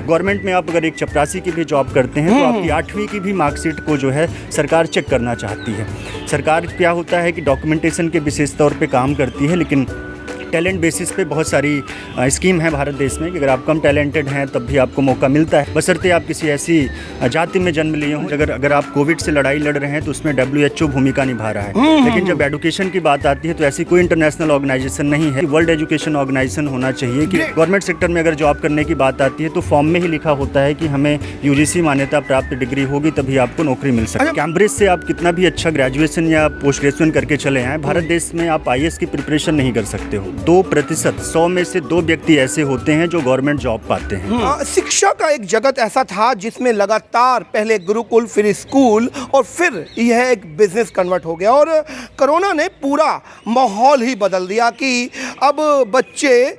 Government में आप अगर एक चपरासी की भी जॉब करते हैं तो आपकी 8वीं की भी मार्कशीट को जो है सरकार चेक करना चाहती है। सरकार क्या होता है कि डॉक्यूमेंटेशन के विशेष तौर पे काम करती है, लेकिन टैलेंट बेसिस पे बहुत सारी स्कीम है भारत देश में कि अगर आप कम टैलेंटेड हैं तब भी आपको मौका मिलता है, बशर्ते आप किसी ऐसी जाति में जन्म लिए हों। अगर आप कोविड से लड़ाई लड़ रहे हैं तो उसमें WHO भूमिका निभा रहा है। लेकिन जब एजुकेशन की बात आती है तो ऐसी कोई इंटरनेशनल ऑर्गेनाइजेशन नहीं है। वर्ल्ड एजुकेशन ऑर्गेनाइजेशन होना चाहिए कि गवर्नमेंट सेक्टर में अगर जॉब करने की बात आती है तो फॉर्म में ही लिखा होता है कि हमें UGC मान्यता प्राप्त डिग्री होगी तभी आपको नौकरी मिल सकती है। कैम्ब्रिज से आप कितना भी अच्छा ग्रेजुएशन या पोस्ट ग्रेजुएशन करके चले आए, भारत देश में आप IAS की प्रिपरेशन नहीं कर सकते हो। 2% 100 में से 2 व्यक्ति ऐसे होते हैं जो गवर्नमेंट जॉब पाते हैं। शिक्षा का एक जगत ऐसा था जिसमें लगातार पहले गुरुकुल, फिर स्कूल और फिर यह एक बिजनेस कन्वर्ट हो गया, और कोरोना ने पूरा माहौल ही बदल दिया कि अब बच्चे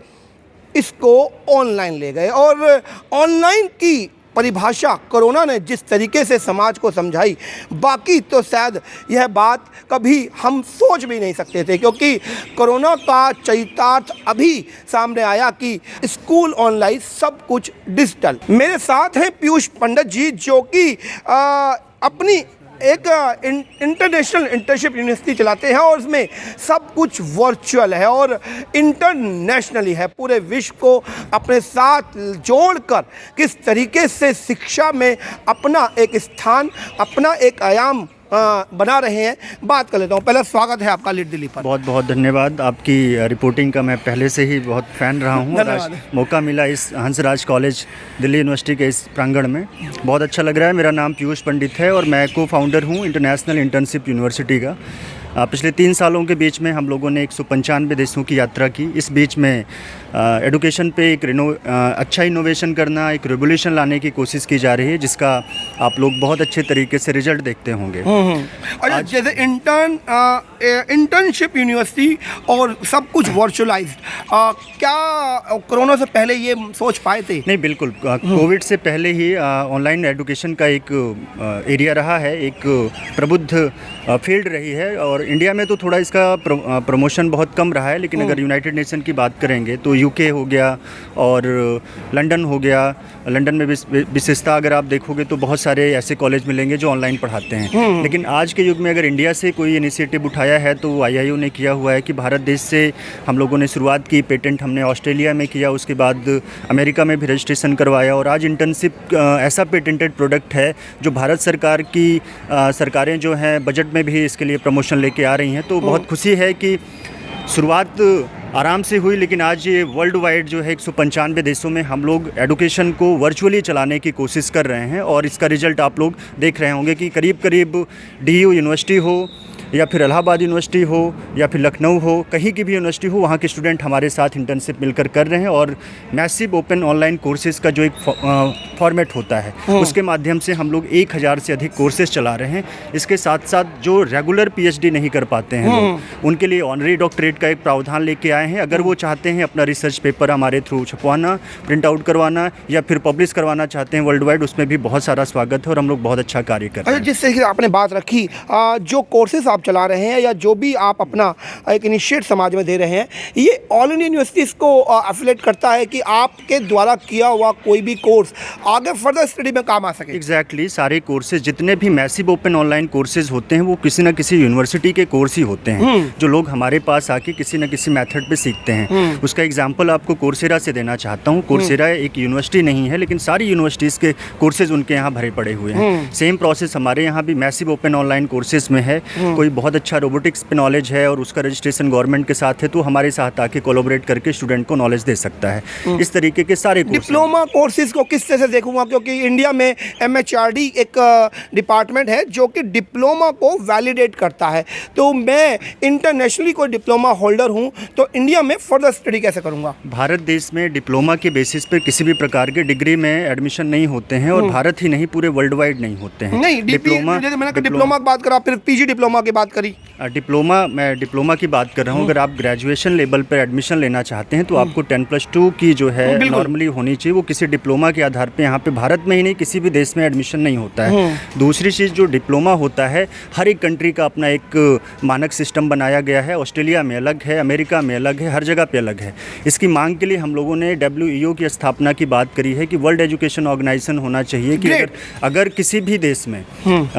इसको ऑनलाइन ले गए। और ऑनलाइन की परिभाषा कोरोना ने जिस तरीके से समाज को समझाई, बाकी तो शायद यह बात कभी हम सोच भी नहीं सकते थे, क्योंकि कोरोना का चरितार्थ अभी सामने आया कि स्कूल ऑनलाइन, सब कुछ डिजिटल। मेरे साथ हैं पीयूष पंडित जी, जो कि अपनी एक इंटरनेशनल इंटर्नशिप यूनिवर्सिटी चलाते हैं और उसमें सब कुछ वर्चुअल है और इंटरनेशनली है। पूरे विश्व को अपने साथ जोड़कर किस तरीके से शिक्षा में अपना एक स्थान, अपना एक आयाम बना रहे हैं, बात कर लेता हूँ। पहले स्वागत है आपका लीड दिल्ली पर। बहुत बहुत धन्यवाद। आपकी रिपोर्टिंग का मैं पहले से ही बहुत फ़ैन रहा हूँ और आज मौका मिला इस हंसराज कॉलेज दिल्ली यूनिवर्सिटी के इस प्रांगण में, बहुत अच्छा लग रहा है। मेरा नाम पीयूष पंडित है और मैं को-फाउंडर हूँ इंटरनेशनल इंटर्नशिप यूनिवर्सिटी का। पिछले 3 सालों के बीच में हम लोगों ने 195 देशों की यात्रा की। इस बीच में एडुकेशन पे एक अच्छा इनोवेशन करना, एक रेवोल्यूशन लाने की कोशिश की जा रही है, जिसका आप लोग बहुत अच्छे तरीके से रिजल्ट देखते होंगे। और जैसे इंटर्नशिप यूनिवर्सिटी और सब कुछ वर्चुअलाइज्ड, क्या कोरोना से पहले ये सोच पाए थे? नहीं, बिल्कुल। कोविड से पहले ही ऑनलाइन एडुकेशन का एक एरिया रहा है, एक प्रबुद्ध फील्ड रही है, और इंडिया में तो थोड़ा इसका प्रमोशन बहुत कम रहा है। लेकिन अगर यूनाइटेड नेशन की बात करेंगे तो UK हो गया और लंदन हो गया। लंदन में विशेषता अगर आप देखोगे तो बहुत सारे ऐसे कॉलेज मिलेंगे जो ऑनलाइन पढ़ाते हैं। लेकिन आज के युग में अगर इंडिया से कोई इनिशिएटिव उठाया है तो IIO ने किया हुआ है कि भारत देश से हम लोगों ने शुरुआत की। पेटेंट हमने ऑस्ट्रेलिया में किया, उसके बाद अमेरिका में भी रजिस्ट्रेशन करवाया, और आज इंटर्नशिप ऐसा पेटेंटेड प्रोडक्ट है जो भारत सरकार की सरकारें जो हैं बजट में भी इसके लिए प्रमोशन लेके आ रही हैं। तो बहुत खुशी है कि शुरुआत आराम से हुई, लेकिन आज ये वर्ल्ड वाइड जो है 195 देशों में हम लोग एडुकेशन को वर्चुअली चलाने की कोशिश कर रहे हैं, और इसका रिजल्ट आप लोग देख रहे होंगे कि करीब करीब DU यूनिवर्सिटी हो या फिर इलाहाबाद यूनिवर्सिटी हो या फिर लखनऊ हो, कहीं की भी यूनिवर्सिटी हो, वहाँ के स्टूडेंट हमारे साथ इंटर्नशिप मिलकर कर रहे हैं। और मैसिव ओपन ऑनलाइन कोर्सेज़ का जो एक फॉर्मेट होता है उसके माध्यम से हम लोग 1000 से अधिक कोर्सेज़ चला रहे हैं। इसके साथ साथ जो रेगुलर PhD नहीं कर पाते हैं लोग, उनके लिए ऑनरी डॉक्टरेट का एक प्रावधान लेके आए हैं। अगर वो चाहते हैं अपना रिसर्च पेपर हमारे थ्रू छपवाना, प्रिंट आउट करवाना या फिर पब्लिश करवाना चाहते हैं वर्ल्ड वाइड, उसमें भी बहुत सारा स्वागत है और हम लोग बहुत अच्छा कार्य कर रहे हैं। जिससे कि आपने बात रखी, जो कोर्सेज चला रहे हैं या जो भी आप अपना एक इनिशिएट समाज में दे रहे हैं, ये ऑल इंडिया यूनिवर्सिटीज़ को एफिलिएट करता है कि आपके द्वारा किया हुआ कोई भी कोर्स आगे फर्दर स्टडी में काम आ सके। एग्जैक्टली, सारे कोर्सेज जितने भी मैसिव ओपन ऑनलाइन कोर्सेज होते हैं वो किसी न किसी यूनिवर्सिटी के कोर्स ही होते हैं, जो लोग हमारे पास आके किसी न किसी मेथड पे सीखते हैं। उसका एग्जाम्पल आपको कोर्सेरा से देना चाहता हूँ। कोर्सेरा एक यूनिवर्सिटी नहीं है, लेकिन सारी यूनिवर्सिटीज़ के कोर्सेज उनके यहाँ भरे पड़े हुए हैं। सेम प्रोसेस हमारे यहाँ भी मैसिव ओपन ऑनलाइन कोर्सेज में है। कोई बहुत अच्छा रोबोटिक्स पे नॉलेज है और उसका रजिस्ट्रेशन गवर्नमेंट के साथ है तो हमारे साथ आके कोलैबोरेट करके स्टूडेंट को नॉलेज दे सकता है। इस तरीके के सारे डिप्लोमा कोर्सेज को किस तरह से देखूंगा, क्योंकि इंडिया में MHRD एक डिपार्टमेंट है जो कि डिप्लोमा को वैलिडेट करता है। तो मैं इंटरनेशनली कोई डिप्लोमा होल्डर हूं तो इंडिया में फर्दर स्टडी कैसे करूंगा? भारत देश में डिप्लोमा के बेसिस पे किसी भी प्रकार के डिग्री में एडमिशन नहीं होते हैं, और भारत ही नहीं पूरे वर्ल्ड वाइड नहीं होते हैं। नहीं, डिप्लोमा की बात करा, फिर PG डिप्लोमा की बात करी। मैं डिप्लोमा की बात कर रहा हूँ। अगर आप ग्रेजुएशन लेवल पर एडमिशन लेना चाहते हैं तो आपको 10+2 की जो है नॉर्मली होनी चाहिए। वो किसी डिप्लोमा के आधार पे यहाँ पे भारत में ही नहीं किसी भी देश में एडमिशन नहीं होता है। दूसरी चीज़, जो डिप्लोमा होता है हर एक कंट्री का अपना एक मानक सिस्टम बनाया गया है। ऑस्ट्रेलिया में अलग है, अमेरिका में अलग है, हर जगह पे अलग है। इसकी मांग के लिए हम लोगों ने WEO की स्थापना की बात करी है कि वर्ल्ड एजुकेशन ऑर्गेनाइजेशन होना चाहिए कि अगर किसी भी देश में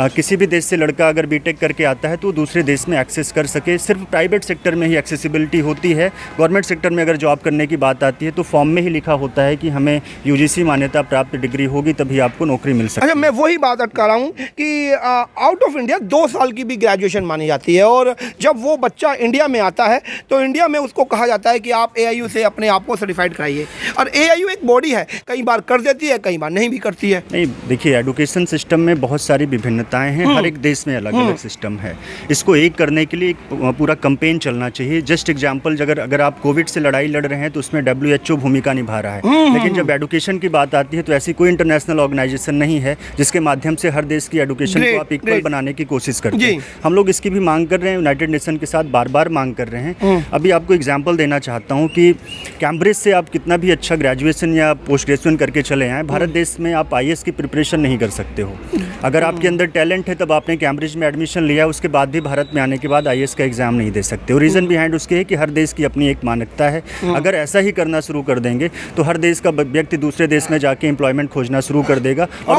किसी भी देश से लड़का अगर बीटेक करके आता है तो दूसरे देश में एक्सेस कर सके। सिर्फ प्राइवेट सेक्टर में ही एक्सेसिबिलिटी होती है। गवर्नमेंट सेक्टर में अगर जॉब करने की बात आती है तो फॉर्म में ही लिखा होता है कि हमें UGC मान्यता प्राप्त डिग्री होगी तभी आपको नौकरी मिल सकती है। अच्छा, मैं वही बात अटका रहा हूँ कि आउट ऑफ इंडिया 2 साल की भी ग्रेजुएशन मानी जाती है और जब वो बच्चा इंडिया में आता है तो इंडिया में उसको कहा जाता है कि आप AIU से अपने आप को सर्टिफाइड कराइए। और AIU एक बॉडी है, कई बार कर देती है, कई बार नहीं भी करती है। नहीं, देखिए एजुकेशन सिस्टम में बहुत सारी विभिन्नताएं हैं। हर एक देश में अलग अलग सिस्टम है। इसको एक करने के लिए एक पूरा कैंपेन चलना चाहिए। जस्ट एग्जांपल, अगर आप कोविड से लड़ाई लड़ रहे हैं तो उसमें WHO भूमिका निभा रहा है। लेकिन जब एजुकेशन की बात आती है तो ऐसी कोई इंटरनेशनल ऑर्गेनाइजेशन नहीं है जिसके माध्यम से हर देश की एजुकेशन को आप इक्वल बनाने की कोशिश करते हैं। हम लोग इसकी भी मांग कर रहे हैं, यूनाइटेड नेशन के साथ बार बार मांग कर रहे हैं। अभी आपको एग्जाम्पल देना चाहता हूँ कि कैम्ब्रिज से आप कितना भी अच्छा ग्रेजुएशन या पोस्ट ग्रेजुएशन करके चले आएँ, भारत देश में आप IAS की प्रिपरेशन नहीं कर सकते हो। अगर आपके अंदर टैलेंट है तब आपने कैम्ब्रिज में एडमिशन लिया, उसके बाद भी भारत में आने के बाद IAS का एग्जाम नहीं दे सकते। और रीज़न बिहाइंड उसके है कि हर देश की अपनी एक मानकता है। अगर ऐसा ही करना शुरू कर देंगे तो हर देश का व्यक्ति दूसरे देश में जाके एम्प्लॉयमेंट खोजना शुरू कर देगा और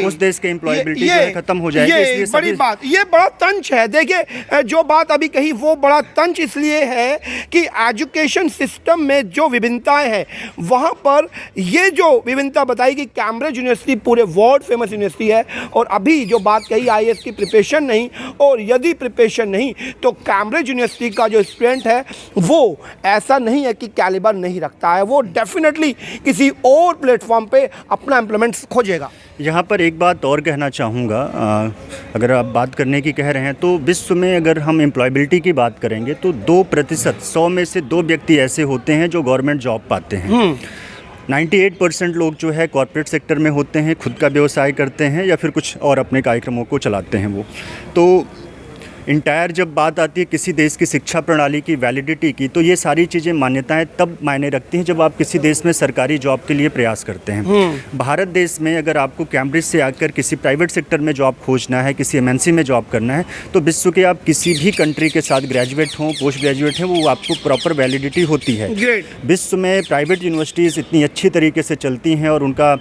उस देश के एम्प्लॉयबिलिटी जो है खत्म हो जाएगी। ये बड़ी बात, ये बड़ा तंज है। देखिए, जो बात अभी कही वो बड़ा तंज इसलिए है कि एजुकेशन सिस्टम में जो विभिन्नताएं हैं वहाँ पर ये जो विभिन्नता बताई कि कैम्ब्रिज यूनिवर्सिटी पूरे वर्ल्ड फेमस यूनिवर्सिटी है और अभी जो बात कही IAS की प्रिपरेशन नहीं, और यदि प्रिपरेशन नहीं तो कैम्ब्रिज यूनिवर्सिटी का जो स्टूडेंट है वो ऐसा नहीं है कि कैलिबर नहीं रखता है, वो डेफिनेटली किसी और प्लेटफॉर्म पे अपना एम्प्लॉयमेंट खोजेगा। यहाँ पर एक बात और कहना चाहूँगा, अगर आप बात करने की कह रहे हैं तो विश्व में अगर हम एम्प्लॉयबिलिटी की बात करेंगे तो 2% 100 में से 2 व्यक्ति ऐसे होते हैं जो गवर्नमेंट जॉब पाते हैं। 98% लोग जो है कॉर्पोरेट सेक्टर में होते हैं, खुद का व्यवसाय करते हैं या फिर कुछ और अपने कार्यक्रमों को चलाते हैं। वो तो इंटायर जब बात आती है किसी देश की शिक्षा प्रणाली की वैलिडिटी की, तो ये सारी चीज़ें मान्यताएं तब मायने रखती हैं जब आप किसी देश में सरकारी जॉब के लिए प्रयास करते हैं। भारत देश में अगर आपको कैम्ब्रिज से आकर किसी प्राइवेट सेक्टर में जॉब खोजना है, किसी MNC में जॉब करना है, तो विश्व के आप किसी भी कंट्री के साथ ग्रेजुएट हों, पोस्ट ग्रेजुएट हैं, वो आपको प्रॉपर वैलिडिटी होती है। विश्व में प्राइवेट यूनिवर्सिटीज़ इतनी अच्छी तरीके से चलती हैं और उनका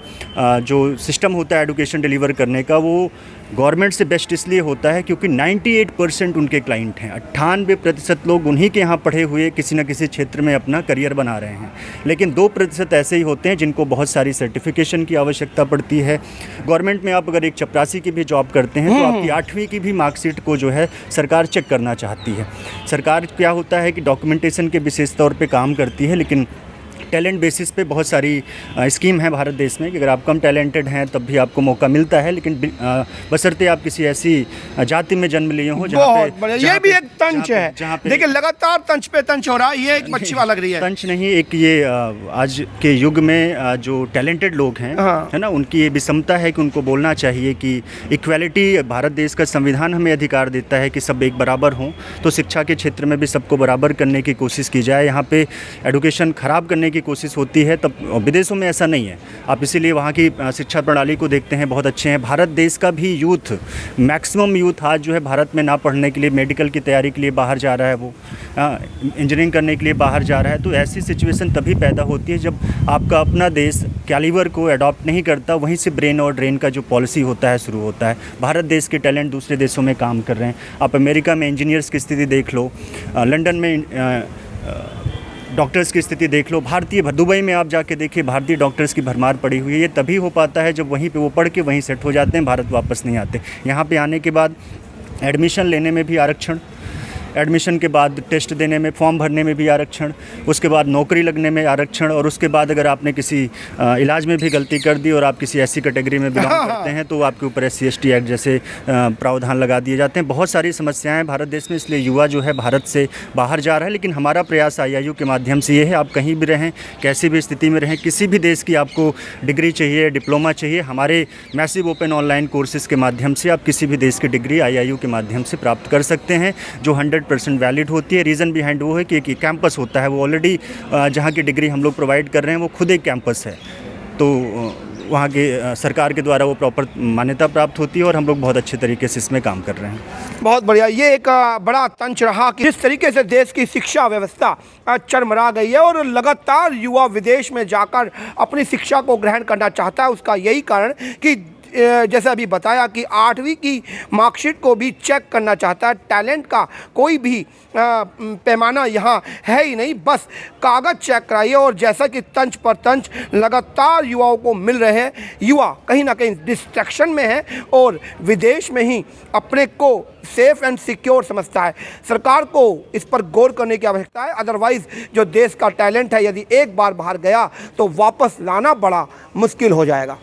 जो सिस्टम होता है एजुकेशन डिलीवर करने का, वो गवर्नमेंट से बेस्ट इसलिए होता है क्योंकि 98% उनके क्लाइंट हैं। 98% लोग उन्हीं के यहाँ पढ़े हुए किसी न किसी क्षेत्र में अपना करियर बना रहे हैं। लेकिन 2% ऐसे ही होते हैं जिनको बहुत सारी सर्टिफिकेशन की आवश्यकता पड़ती है। गवर्नमेंट में आप अगर एक चपरासी की भी जॉब करते हैं तो आपकी 8वीं की भी मार्कशीट को जो है सरकार चेक करना चाहती है। सरकार क्या होता है कि डॉक्यूमेंटेशन के विशेष तौर पर काम करती है, लेकिन टैलेंट बेसिस पे बहुत सारी स्कीम है भारत देश में कि अगर आप कम टैलेंटेड हैं तब भी आपको मौका मिलता है, लेकिन बशर्ते आप किसी ऐसी जाति में जन्म लिए हों जहाँ पे ये भी एक तंज है। देखिए, लगातार तंज पे तंज हो रहा है, ये एक अच्छी बात लग रही है। तंज नहीं, एक ये आज के युग में जो टैलेंटेड लोग हैं, है ना, उनकी ये विषमता है कि उनको बोलना चाहिए कि इक्वालिटी, भारत देश का संविधान हमें अधिकार देता है कि सब एक बराबर हों, तो शिक्षा के क्षेत्र में भी सबको बराबर करने की कोशिश की जाए। यहाँ पे एजुकेशन ख़राब करने की कोशिश होती है, तब विदेशों में ऐसा नहीं है। आप इसीलिए वहाँ की शिक्षा प्रणाली को देखते हैं, बहुत अच्छे हैं। भारत देश का भी यूथ, मैक्सिमम यूथ आज जो है भारत में ना पढ़ने के लिए, मेडिकल की तैयारी के लिए बाहर जा रहा है, वो इंजीनियरिंग करने के लिए बाहर जा रहा है। तो ऐसी सिचुएशन तभी पैदा होती है जब आपका अपना देश कैलिबर को अडॉप्ट नहीं करता, वहीं से ब्रेन और ड्रेन का जो पॉलिसी होता है शुरू होता है। भारत देश के टैलेंट दूसरे देशों में काम कर रहे हैं। आप अमेरिका में इंजीनियर्स की स्थिति देख लो, लंदन में डॉक्टर्स की स्थिति देख लो, दुबई में आप जाके देखिए भारतीय डॉक्टर्स की भरमार पड़ी हुई है। ये तभी हो पाता है जब वहीं पे वो पढ़ के वहीं सेट हो जाते हैं, भारत वापस नहीं आते। यहाँ पे आने के बाद एडमिशन लेने में भी आरक्षण, एडमिशन के बाद टेस्ट देने में, फॉर्म भरने में भी आरक्षण, उसके बाद नौकरी लगने में आरक्षण, और उसके बाद अगर आपने किसी इलाज में भी गलती कर दी और आप किसी ऐसी कैटेगरी में बिलोंग करते हैं तो आपके ऊपर SC/ST एक्ट जैसे प्रावधान लगा दिए जाते हैं। बहुत सारी समस्याएं हैं भारत देश में, इसलिए युवा जो है भारत से बाहर जा रहा है। लेकिन हमारा प्रयास IIU के माध्यम से ये है, आप कहीं भी रहें, कैसी भी स्थिति में रहें, किसी भी देश की आपको डिग्री चाहिए, डिप्लोमा चाहिए, हमारे मैसिव ओपन ऑनलाइन कोर्सेज़ के माध्यम से आप किसी भी देश की डिग्री IIU के माध्यम से प्राप्त कर सकते हैं, जो 100% वैलिड होती है। रीज़न बिहाइंड वो है कि एक कैंपस होता है, वो ऑलरेडी जहाँ की डिग्री हम लोग प्रोवाइड कर रहे हैं वो खुद एक कैंपस है, तो वहाँ के सरकार के द्वारा वो प्रॉपर मान्यता प्राप्त होती है और हम लोग बहुत अच्छे तरीके से इसमें काम कर रहे हैं। बहुत बढ़िया। ये एक बड़ा तंज रहा कि जिस तरीके से देश की शिक्षा व्यवस्था चरमरा गई है और लगातार युवा विदेश में जाकर अपनी शिक्षा को ग्रहण करना चाहता है, उसका यही कारण कि जैसे अभी बताया कि 8वीं की मार्कशीट को भी चेक करना चाहता है। टैलेंट का कोई भी पैमाना यहाँ है ही नहीं, बस कागज़ चेक कराइए। और जैसा कि तंज पर तंज लगातार युवाओं को मिल रहे हैं, युवा कहीं ना कहीं डिस्ट्रैक्शन में है और विदेश में ही अपने को सेफ एंड सिक्योर समझता है। सरकार को इस पर गौर करने की आवश्यकता है, अदरवाइज़ जो देश का टैलेंट है यदि एक बार बाहर गया तो वापस लाना बड़ा मुश्किल हो जाएगा।